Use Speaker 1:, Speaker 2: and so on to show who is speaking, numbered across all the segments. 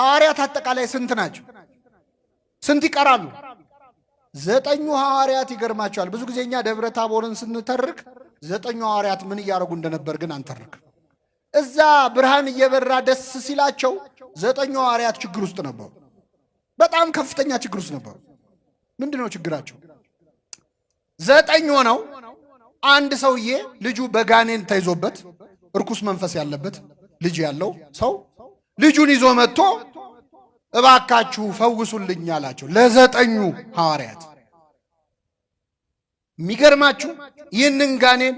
Speaker 1: ሐዋርያት አጠቃላይ ስንት ናቸው? ስንት ይቀራሉ? 9 ሐዋርያት ይገርማቸዋል። ብዙ ጊዜ እኛ ደብረ ታቦርን ስንተርክ 9 ሐዋርያት ምን እያደረጉ እንደነበር ግን አንተርክ። እዛ ብርሃን እየበራ ደስ ሲላቸው 9 ሐዋርያት ችግር ውስጥ ነበሩ። በጣም ከፍተኛ ችግር ውስጥ ነበሩ። ምንድነው ችግራቸው? 9 ሆነው አንድ ሰውዬ ልጁ በጋኔን ተይዞበት እርኩስ መንፈስ ያለበት ልጅ ያለው ሰው ልጁን ይዞ መጥቶ እባካችሁ ፈውሱልኝ አላቸው ለ9 ሐዋርያት። የሚገርማችሁ ይህንን ጋኔን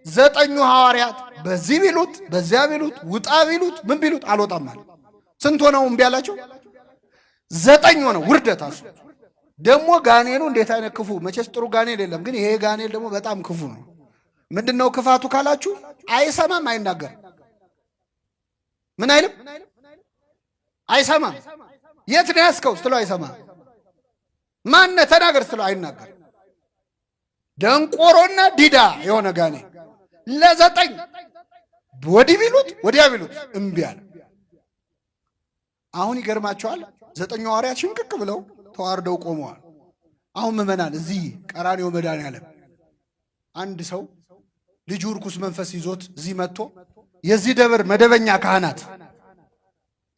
Speaker 1: 9 ሐዋርያት በዚህ ቢሉት በዚያ ቢሉት ውጣ ቢሉት ምን ቢሉት አልወጣም ማለት። ስንት ሆነው እምቢ አላቸው? 9 ሆነው ውርደት አሱ። ደግሞ ጋኔኑ እንዴት አይነት ክፉ! መቼስ ጥሩ ጋኔል የለም፣ ግን ይሄ ጋኔል ደግሞ በጣም ክፉ ነው። ምንድነው ክፋቱ ካላችሁ አይሰማም፣ አይናገርም። ምን አይልም? አይሰማም። የት ነው ያስከው ስትለው አይሰማም። ማነ ተናገር ስትለው አይናገር። ደንቆሮና ዲዳ የሆነ ጋኔን ለ9 ወዲህ ቢሉት ወዲያ ቢሉት እምቢ አለ። አሁን ይገርማቸዋል። 9 ሐዋርያት ሽንቅቅ ብለው ተዋርደው ቆመዋል። አሁን ምዕመናን እዚህ ቀራንዮ መድኃኔዓለም አንድ ሰው ልጁ ርኩስ መንፈስ ይዞት እዚህ መጥቶ የዚህ ደብር መደበኛ ካህናት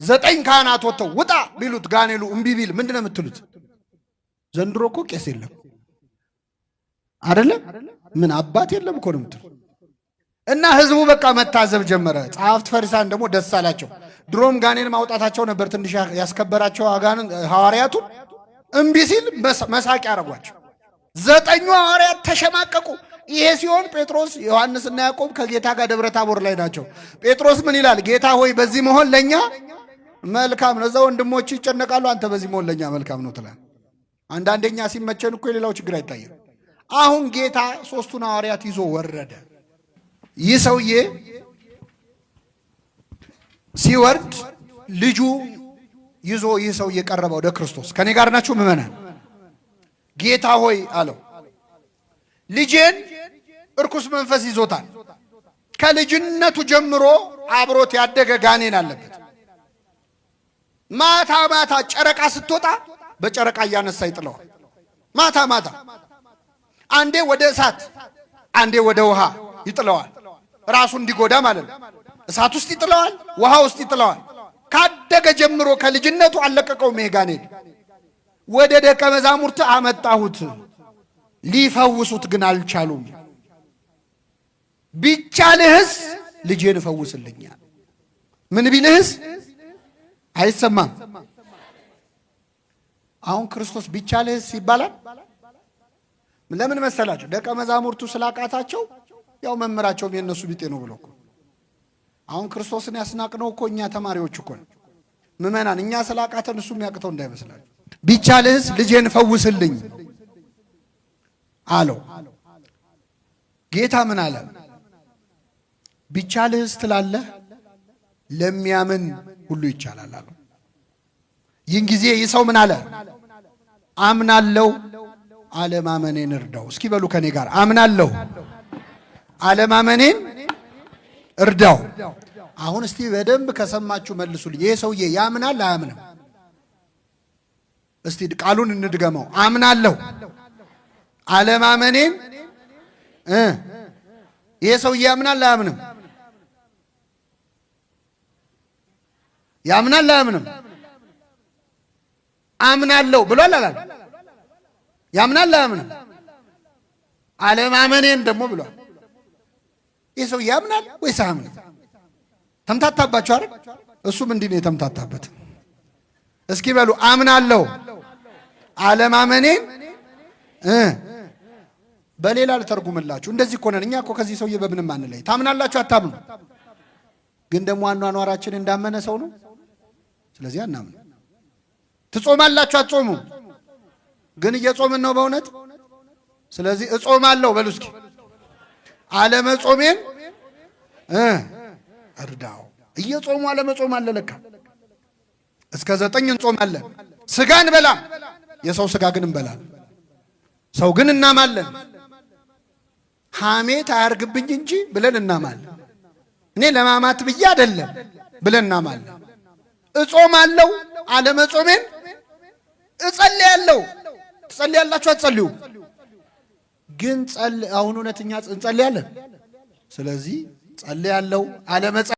Speaker 1: 9 ካህናት ወጥተው ውጣ ቢሉት ጋኔሉ እምቢ ቢል ምንድነው የምትሉት? ዘንድሮ እኮ ቄስ የለም አይደለም? ምን አባት የለም እኮ ነው የምትሉት። እና ህዝቡ በቃ መታዘብ ጀመረ። ጸሐፍት ፈሪሳን ደግሞ ደስ አላቸው። ድሮም ጋኔን ማውጣታቸው ነበር ትንሽ ያስከበራቸው ሐዋርያቱን። እምቢ ሲል መሳቅ ያደረጓቸው። 9 ሐዋርያት ተሸማቀቁ። ይሄ ሲሆን ጴጥሮስ ዮሐንስና ያዕቆብ ከጌታ ጋር ደብረ ታቦር ላይ ናቸው። ጴጥሮስ ምን ይላል? ጌታ ሆይ በዚህ መሆን ለኛ መልካም ነው። እዛ ወንድሞች ይጨነቃሉ፣ አንተ በዚህ መሆን ለኛ መልካም ነው ትላል። አንዳንደኛ ሲመቸን እኮ የሌላው ችግር አይታየም። አሁን ጌታ 3ቱን ሐዋርያት ይዞ ወረደ። ይህ ሰውዬ ሲወርድ ልጁ ይዞ ይህ ሰውዬ ቀረበ ወደ ክርስቶስ። ከኔ ጋር ናችሁ ምዕመናን? ጌታ ሆይ አለው፣ ልጄን እርኩስ መንፈስ ይዞታል። ከልጅነቱ ጀምሮ አብሮት ያደገ ጋኔን አለበት። ማታ ማታ ጨረቃ ስትወጣ በጨረቃ እያነሳ ይጥለዋል። ማታ ማታ አንዴ ወደ እሳት አንዴ ወደ ውሃ ይጥለዋል። ራሱ እንዲጎዳ ማለት ነው። እሳት ውስጥ ይጥለዋል፣ ውሃ ውስጥ ይጥለዋል። ካደገ ጀምሮ ከልጅነቱ አለቀቀውም ይሄ ጋኔን። ወደ ደቀ መዛሙርት አመጣሁት፣ ሊፈውሱት ግን አልቻሉም። ቢቻልህስ ልጄን ፈውስልኛል። ምን ቢልህስ? አይሰማም። አሁን ክርስቶስ ቢቻልህስ ይባላል። ለምን መሰላቸው? ደቀ መዛሙርቱ ስላቃታቸው ያው መምህራቸውም የነሱ ቢጤ ነው ብለው እኮ። አሁን ክርስቶስን ያስናቅነው እኮ እኛ ተማሪዎች እኮ ነው ምዕመናን። እኛ ስላቃተን እሱም ያቅተው እንዳይመስላችሁ። ቢቻልህስ ልጄን ፈውስልኝ አለው። ጌታ ምን አለ? ቢቻልህስ ትላለህ፣ ለሚያምን ሁሉ ይቻላል አለው። ይህን ጊዜ ይህ ሰው ምን አለ? አምናለሁ፣ አለማመኔን እርዳው። እስኪ በሉ ከኔ ጋር አምናለሁ፣ አለማመኔን እርዳው። አሁን እስቲ በደንብ ከሰማችሁ መልሱልኝ። ይሄ ሰውዬ ያምናል አያምንም? እስቲ ቃሉን እንድገመው። አምናለሁ፣ አለማመኔን ይሄ ሰውዬ ያምናል አያምንም? ያምናል አያምንም? አምናለሁ ብሏል አላል? ያምናል አያምንም? አለማመኔን ደግሞ ብሏል። ይህ ሰው ያምናል ወይስ አያምንም? ተምታታባችሁ አይደል? እሱም እንዲህ ነው የተምታታበት። እስኪ በሉ አምናለሁ፣ አለማመኔን በሌላ ልተርጉምላችሁ። እንደዚህ እኮ ነን እኛ እኮ ከዚህ ሰውዬ በምንም አንለይ። ታምናላችሁ አታምኑ? ግን ደግሞ አኗኗራችን እንዳመነ ሰው ነው። ስለዚህ አናምን። ትጾማላችሁ አትጾሙ? ግን እየጾምን ነው በእውነት። ስለዚህ እጾማለሁ በሉ እስኪ። አለመጾሜን እርዳው። እየጾሙ አለመጾም አለ ለካ። እስከ 9 እንጾማለን። ስጋ እንበላም፣ የሰው ስጋ ግን እንበላለን። ሰው ግን እናማለን። ሐሜት አያርግብኝ እንጂ ብለን እናማለን። እኔ ለማማት ብዬ አይደለም ብለን እናማለን። እጾማለሁ አለመጾሜን እጸልያለሁ። ትጸልያላችሁ አትጸልዩ? ግን አሁን እውነተኛ እንጸልያለን። ስለዚህ ጸልያለሁ አለመጸለይ